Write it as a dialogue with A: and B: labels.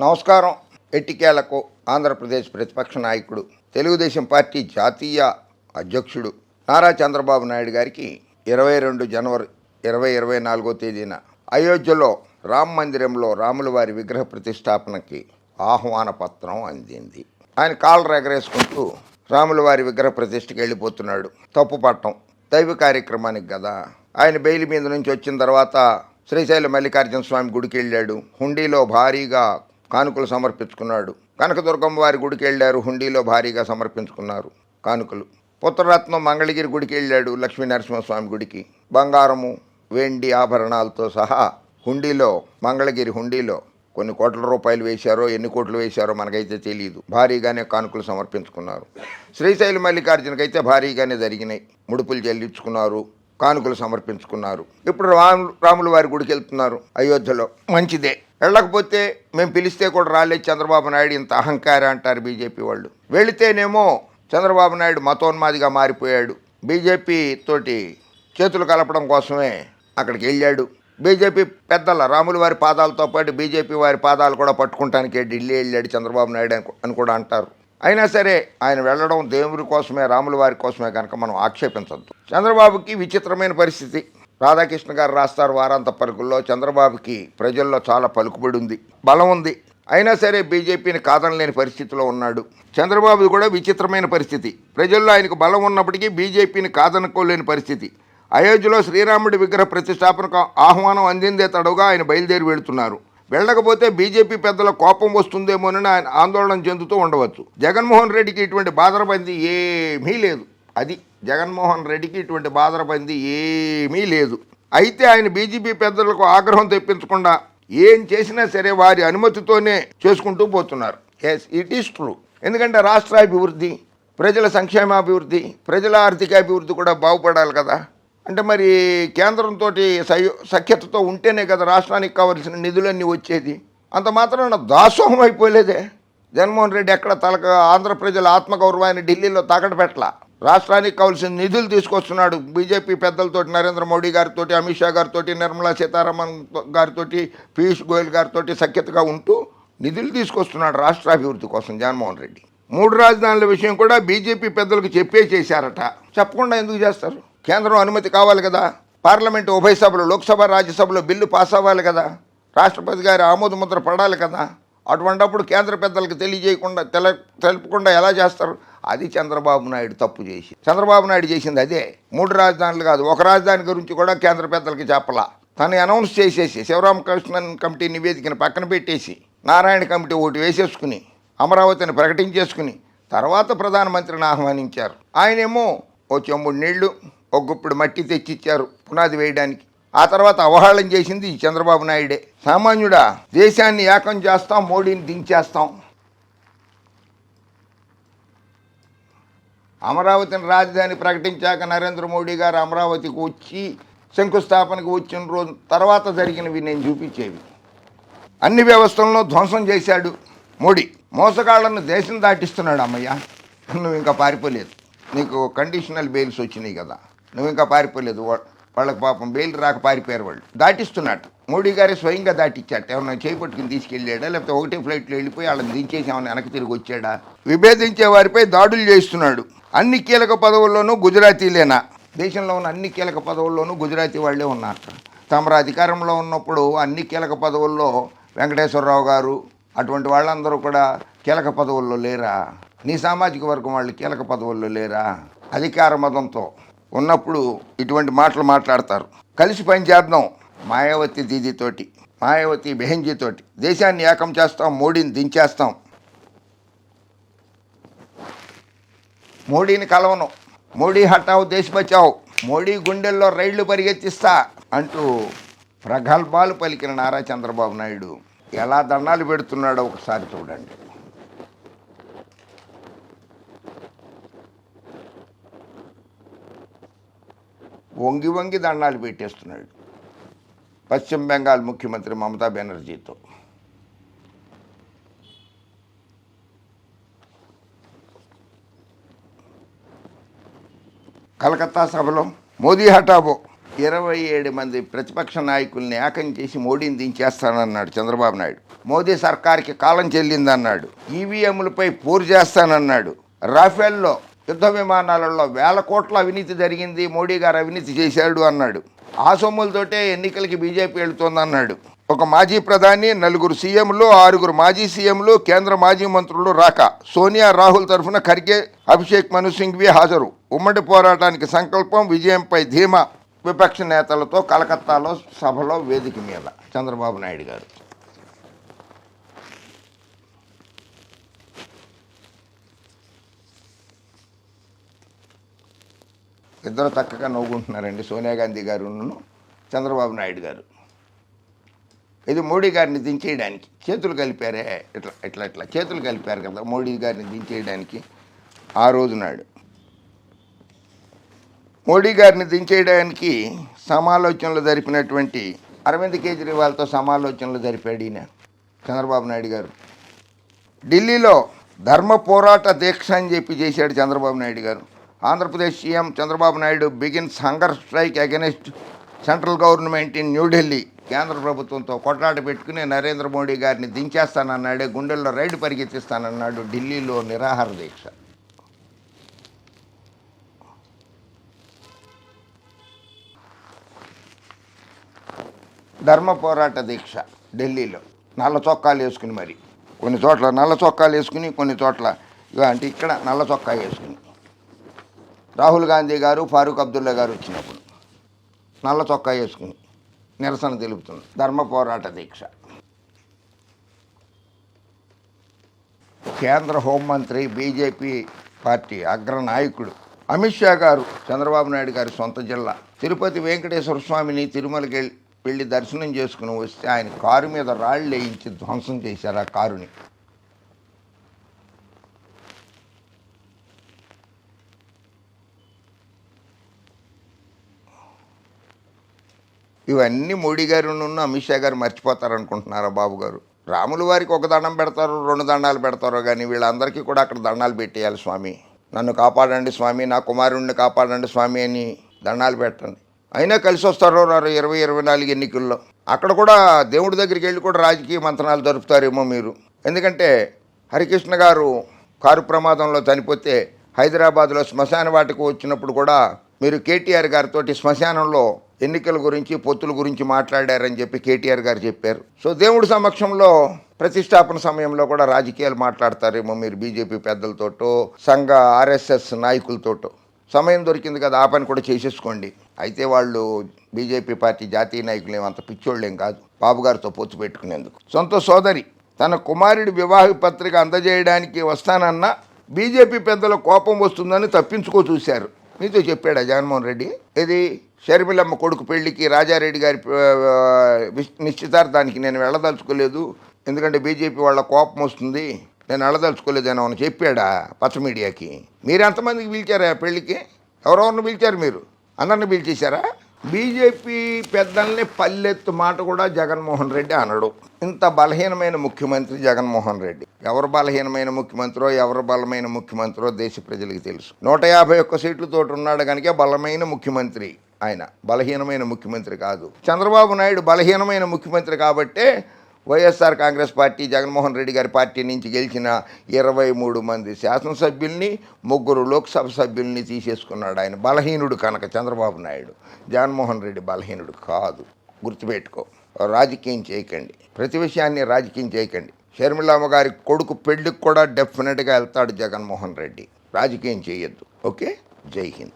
A: నమస్కారం. ఎట్టికేలకు ఆంధ్రప్రదేశ్ ప్రతిపక్ష నాయకుడు, తెలుగుదేశం పార్టీ జాతీయ అధ్యక్షుడు నారా చంద్రబాబు నాయుడు గారికి 22 జనవరి 2024 తేదీన అయోధ్యలో రామ మందిరంలో రాముల వారి విగ్రహ ప్రతిష్టాపనకి ఆహ్వాన పత్రం అందింది. ఆయన కాళ్ళు ఎగరేసుకుంటూ రాముల వారి విగ్రహ ప్రతిష్టకి వెళ్ళిపోతున్నాడు. తప్పు పట్టం దైవ కార్యక్రమానికి కదా. ఆయన బెయిల్ మీద నుంచి వచ్చిన తర్వాత శ్రీశైలం మల్లికార్జున స్వామి గుడికి వెళ్ళాడు. హుండీలో భారీగా కానుకలు సమర్పించుకున్నాడు. కనకదుర్గమ్మ వారి గుడికి వెళ్ళారు, హుండీలో భారీగా సమర్పించుకున్నారు కానుకలు. పుత్రరత్నం మంగళగిరి గుడికి వెళ్ళాడు, లక్ష్మీ నరసింహస్వామి గుడికి బంగారము వెండి ఆభరణాలతో సహా హుండీలో, మంగళగిరి హుండీలో కొన్ని కోట్ల రూపాయలు వేశారో ఎన్ని కోట్లు వేశారో మనకైతే తెలియదు. భారీగానే కానుకలు సమర్పించుకున్నారు. శ్రీశైలం మల్లికార్జునకైతే భారీగానే జరిగినాయి. ముడుపులు చెల్లించుకున్నారు, కానుకలు సమర్పించుకున్నారు. ఇప్పుడు రాముల వారి గుడికి వెళ్తున్నారు అయోధ్యలో. మంచిదే. వెళ్ళకపోతే మేము పిలిస్తే కూడా రాలేదు చంద్రబాబు నాయుడు, ఇంత అహంకారం అంటారు బీజేపీ వాళ్ళు. వెళితేనేమో చంద్రబాబు నాయుడు మతోన్మాదిగా మారిపోయాడు. బీజేపీ తోటి చేతులు కలపడం కోసమే అక్కడికి వెళ్ళాడు. బీజేపీ పెద్దల రాముల వారి పాదాలతో పాటు బీజేపీ వారి పాదాలు కూడా పట్టుకుంటానికి ఢిల్లీ వెళ్ళాడు చంద్రబాబు నాయుడు అని కూడా అంటారు. అయినా సరే ఆయన వెళ్ళడం దేవుడి కోసమే, రాముల వారి కోసమే కనుక మనం ఆక్షేపించద్దు. చంద్రబాబుకి విచిత్రమైన పరిస్థితి. రాధాకృష్ణ గారు రాస్తారు వారాంత పలుకుల్లో, చంద్రబాబుకి ప్రజల్లో చాలా పలుకుబడి ఉంది, బలం ఉంది. అయినా సరే బీజేపీని కాదనలేని పరిస్థితిలో ఉన్నాడు. చంద్రబాబు కూడా విచిత్రమైన పరిస్థితి. ప్రజల్లో ఆయనకు బలం ఉన్నప్పటికీ బీజేపీని కాదనుకోలేని పరిస్థితి. అయోధ్యలో శ్రీరాముడి విగ్రహ ప్రతిష్టాపనకు ఆహ్వానం అందిందే తడవుగా ఆయన బయలుదేరి వెళుతున్నారు. వెళ్ళకపోతే బీజేపీ పెద్దల కోపం వస్తుందేమోనని ఆయన ఆందోళన చెందుతూ ఉండవచ్చు. జగన్మోహన్ రెడ్డికి ఇటువంటి బాధరబందీ ఏమీ లేదు. అది జగన్మోహన్ రెడ్డికి ఇటువంటి బాధరబందీ ఏమీ లేదు. అయితే ఆయన బీజేపీ పెద్దలకు ఆగ్రహం తెప్పించకుండా ఏం చేసినా సరే వారి అనుమతితోనే చేసుకుంటూ పోతున్నారు. Yes, it is true. ఎందుకంటే రాష్ట్ర అభివృద్ధి, ప్రజల సంక్షేమాభివృద్ధి, ప్రజల ఆర్థిక అభివృద్ధి కూడా బాగుపడాలి కదా. అంటే మరి కేంద్రంతో సఖ్యతతో ఉంటేనే కదా రాష్ట్రానికి కావాల్సిన నిధులన్నీ వచ్చేది. అంత మాత్రాన దాసోహం అయిపోలేదే. జగన్మోహన్ రెడ్డి ఎక్కడ ఆంధ్ర ప్రజల ఆత్మగౌరవాన్ని ఢిల్లీలో తాకట పెట్టలా. రాష్ట్రానికి కావాల్సిన నిధులు తీసుకొస్తున్నాడు. బీజేపీ పెద్దలతో, నరేంద్ర మోడీ గారితో, అమిత్ షా గారితో, నిర్మలా సీతారామన్ గారితో, పీయూష్ గోయల్ గారితో సఖ్యతగా ఉంటూ నిధులు తీసుకొస్తున్నాడు రాష్ట్ర అభివృద్ధి కోసం జగన్మోహన్ రెడ్డి. 3 రాజధానుల విషయం కూడా బీజేపీ పెద్దలకు చేశారట. చెప్పకుండా ఎందుకు చేస్తారు? కేంద్రం అనుమతి కావాలి కదా. పార్లమెంటు ఉభయ సభలు, లోక్సభ రాజ్యసభలో బిల్లు పాస్ అవ్వాలి కదా. రాష్ట్రపతి గారి ఆమోద ముద్ర పడాలి కదా. అటువంటిప్పుడు కేంద్ర పెద్దలకు తెలుపకుండా ఎలా చేస్తారు? అది చంద్రబాబు నాయుడు తప్పు చేసి. చంద్రబాబు నాయుడు చేసింది అదే. 3 రాజధానులు కాదు, ఒక రాజధాని గురించి కూడా కేంద్ర పెద్దలకి చెప్పలా. తను అనౌన్స్ చేసేసి శివరామకృష్ణన్ కమిటీ నివేదికను పక్కన పెట్టేసి నారాయణ కమిటీ ఒకటి వేసేసుకుని అమరావతిని ప్రకటించేసుకుని తర్వాత ప్రధానమంత్రిని ఆహ్వానించారు. ఆయనేమో ఓ చెంబుడు నీళ్లు, ఒక గుప్పుడు మట్టి తెచ్చిచ్చారు పునాది వేయడానికి. ఆ తర్వాత అవహేళన చేసింది చంద్రబాబు నాయుడే. సామాన్యుడా, దేశాన్ని ఏకం చేస్తాం, మోడీని దించేస్తాం. అమరావతిని రాజధాని ప్రకటించాక నరేంద్ర మోడీ గారు అమరావతికి వచ్చి శంకుస్థాపనకు వచ్చిన రోజు తర్వాత జరిగినవి నేను చూపించేవి. అన్ని వ్యవస్థలను ధ్వంసం చేశాడు మోడీ. మోసగాళ్లను దేశం దాటిస్తున్నాడు. అమ్మయ్య, నువ్వు ఇంకా పారిపోలేదు. నీకు కండిషనల్ బెయిల్స్ వచ్చినాయి కదా, నువ్వు ఇంకా పారిపోలేదు. వాళ్ళకి పాపం బెయిల్ రాక పారిపోయారు. వాళ్ళు దాటిస్తున్నాడు. మోడీ గారే స్వయంగా దాటిచ్చాట. ఏమన్నా చేపట్టుకుని తీసుకెళ్ళాడా, లేకపోతే ఒకటే ఫ్లైట్లో వెళ్ళిపోయి వాళ్ళని దించేసి ఏమన్నా వెనక్కి తిరిగి వచ్చాడా? విభేదించే వారిపై దాడులు చేస్తున్నాడు. అన్ని కీలక పదవుల్లోనూ గుజరాతీలేనా? దేశంలో ఉన్న అన్ని కీలక పదవుల్లోనూ గుజరాతీ వాళ్ళే ఉన్నారు. తమరు అధికారంలో ఉన్నప్పుడు అన్ని కీలక పదవుల్లో వెంకటేశ్వరరావు గారు అటువంటి వాళ్ళందరూ కూడా కీలక పదవుల్లో లేరా? నీ సామాజిక వర్గం వాళ్ళు కీలక పదవుల్లో లేరా? అధికార మతంతో ఉన్నప్పుడు ఇటువంటి మాటలు మాట్లాడతారు. కలిసి పనిచేద్దాం మాయావతి దీదీతోటి, మాయావతి బెహెంజీతోటి. దేశాన్ని ఏకం చేస్తాం, మోడీని దించేస్తాం. మోడీని కలవను, మోడీ హటావు దేశ బచావు, మోడీ గుండెల్లో రైళ్లు పరిగెత్తిస్తా అంటూ ప్రగల్భాలు పలికిన నారా చంద్రబాబు నాయుడు ఎలా దండాలు పెడుతున్నాడో ఒకసారి చూడండి. వంగి వంగి దండాలు పెట్టేస్తున్నాడు పశ్చిమ బెంగాల్ ముఖ్యమంత్రి మమతా బెనర్జీతో. కలకత్తా సభలో మోదీ హటావో, 27 మంది ప్రతిపక్ష నాయకుల్ని ఏకం చేసి మోడీని దించేస్తానన్నాడు చంద్రబాబు నాయుడు. మోదీ సర్కార్కి కాలం చెల్లిందన్నాడు. ఈవీఎంలపై పోరు చేస్తానన్నాడు. రాఫెల్లో యుద్ధ విమానాలలో 1000 కోట్ల అవినీతి జరిగింది, మోడీ గారు అవినీతి చేశాడు అన్నాడు. ఆ సొమ్ములతోటే ఎన్నికలకి బీజేపీ వెళుతోందన్నాడు. ఒక మాజీ ప్రధాని, 4 సీఎంలు, 6 మాజీ సీఎంలు, కేంద్ర మాజీ మంత్రులు రాక. సోనియా, రాహుల్ తరఫున ఖర్గే, అభిషేక్ మను సింఘ్వి హాజరు. ఉమ్మడి పోరాటానికి సంకల్పం, విజయంపై ధీమా. విపక్ష నేతలతో కలకత్తాలో సభలో వేదిక మీద చంద్రబాబు నాయుడు గారు. ఇద్దరు చక్కగా నవ్వుకుంటున్నారండి, సోనియా గాంధీ గారును చంద్రబాబు నాయుడు గారు. ఇది మోడీ గారిని దించేయడానికి చేతులు కలిపారే, ఇట్లా ఇట్లా ఇట్లా చేతులు కలిపారు కదా మోడీ గారిని దించేయడానికి. ఆ రోజు నాడు మోడీ గారిని దించేయడానికి సమాలోచనలు జరిపినటువంటి అరవింద్ కేజ్రీవాల్తో సమాలోచనలు జరిపాడు ఈయన చంద్రబాబు నాయుడు గారు. ఢిల్లీలో ధర్మ పోరాట దీక్ష అని చెప్పి చేశాడు చంద్రబాబు నాయుడు గారు. Andhra Pradesh CM Chandrababu Naidu begins hunger strike against central government in New Delhi. కేంద్ర ప్రభుత్వంతో కొట్లాట పెట్టుకుని నరేంద్ర మోడీ గారిని దించేస్తానన్నాడే, గుండెల్లో రైలు పరిగెత్తిస్తానన్నాడు. ఢిల్లీలో నిరాహార దీక్ష. ధర్మ పోరాట దీక్ష ఢిల్లీలో నల్ల చొక్కాలు వేసుకుని, మరి కొన్ని చోట్ల నల్ల చొక్కాలు వేసుకుని, కొన్ని చోట్ల అంటే ఇక్కడ నల్ల చొక్కా వేసుకుని. రాహుల్ గాంధీ గారు, ఫారూక్ అబ్దుల్లా గారు వచ్చినప్పుడు నల్ల చొక్కా వేసుకుని నిరసన తెలుపుతుంది. ధర్మ పోరాట దీక్ష. కేంద్ర హోంమంత్రి, బీజేపీ పార్టీ అగ్రనాయకుడు అమిత్ షా గారు చంద్రబాబు నాయుడు గారి సొంత జిల్లా తిరుపతి వెంకటేశ్వర స్వామిని తిరుమలకి వెళ్ళి దర్శనం చేసుకుని వస్తే ఆయన కారు మీద రాళ్ళు వేయించి ధ్వంసం చేశారు ఆ కారుని. ఇవన్నీ మోడీ గారు అమిత్ షా గారు మర్చిపోతారనుకుంటున్నారా బాబు గారు? రాముల వారికి ఒక దండం పెడతారు, 2 దండాలు పెడతారో కానీ వీళ్ళందరికీ కూడా అక్కడ దండాలు పెట్టేయాలి. స్వామి నన్ను కాపాడండి స్వామి, నా కుమారుణ్ణి కాపాడండి స్వామి అని దండాలు పెట్టండి. అయినా కలిసి వస్తారో 2024 ఎన్నికల్లో. అక్కడ కూడా దేవుడి దగ్గరికి వెళ్ళి కూడా రాజకీయ మంత్రాలు జరుపుతారేమో మీరు. ఎందుకంటే హరికృష్ణ గారు కారు ప్రమాదంలో చనిపోతే హైదరాబాద్లో శ్మశాన వాటికి వచ్చినప్పుడు కూడా మీరు కేటీఆర్ గారితో శ్మశానంలో ఎన్నికల గురించి, పొత్తుల గురించి మాట్లాడారని చెప్పి కేటీఆర్ గారు చెప్పారు. సో దేవుడి సమక్షంలో ప్రతిష్టాపన సమయంలో కూడా రాజకీయాలు మాట్లాడతారేమో మీరు బీజేపీ పెద్దలతోటో, సంఘ ఆర్ఎస్ఎస్ నాయకులతోటో. సమయం దొరికింది కదా, ఆ పని కూడా చేసేసుకోండి. అయితే వాళ్ళు బీజేపీ పార్టీ జాతీయ నాయకులు ఏమంత పిచ్చోళ్ళేం కాదు బాబు గారితో పొత్తు పెట్టుకునేందుకు. సొంత సోదరి తన కుమారుడి వివాహ పత్రిక అందజేయడానికి వస్తానన్న బీజేపీ పెద్దల కోపం వస్తుందని తప్పించుకో చూశారు. మీతో చెప్పాడా జగన్మోహన్ రెడ్డి? ఇది షర్మిలమ్మ కొడుకు పెళ్లికి రాజారెడ్డి గారి నిశ్చితార్థానికి నేను వెళ్ళదలుచుకోలేదు, ఎందుకంటే బీజేపీ వాళ్ళ కోపం వస్తుంది, నేను వెళ్ళదలుచుకోలేదు అని అవును చెప్పాడా పచ్చ మీడియాకి? మీరు ఎంతమందికి పిలిచారా పెళ్లికి? ఎవరెవరిని పిలిచారు మీరు? అందరిని పిలిచేశారా? బీజేపీ పెద్దల్ని పల్లెత్తు మాట కూడా జగన్మోహన్ రెడ్డి అనడు. ఇంత బలహీనమైన ముఖ్యమంత్రి జగన్మోహన్ రెడ్డి. ఎవరు బలహీనమైన ముఖ్యమంత్రో, ఎవరు బలమైన ముఖ్యమంత్రో దేశ ప్రజలకు తెలుసు. 151 సీట్లతో ఉన్నాడు కనుక బలమైన ముఖ్యమంత్రి ఆయన, బలహీనమైన ముఖ్యమంత్రి కాదు. చంద్రబాబు నాయుడు బలహీనమైన ముఖ్యమంత్రి కాబట్టే వైఎస్ఆర్ కాంగ్రెస్ పార్టీ జగన్మోహన్ రెడ్డి గారి పార్టీ నుంచి గెలిచిన 23 మంది శాసనసభ్యుల్ని, 3 లోక్సభ సభ్యుల్ని తీసేసుకున్నాడు. ఆయన బలహీనుడు కనుక చంద్రబాబు నాయుడు. జగన్మోహన్ రెడ్డి బలహీనుడు కాదు, గుర్తుపెట్టుకో. రాజకీయం చేయకండి, ప్రతి విషయాన్ని రాజకీయం చేయకండి. షర్మిలమ్మ గారి కొడుకు పెళ్లికి కూడా డెఫినెట్గా వెళ్తాడు జగన్మోహన్ రెడ్డి. రాజకీయం చేయొద్దు. ఓకే, జై హింద్.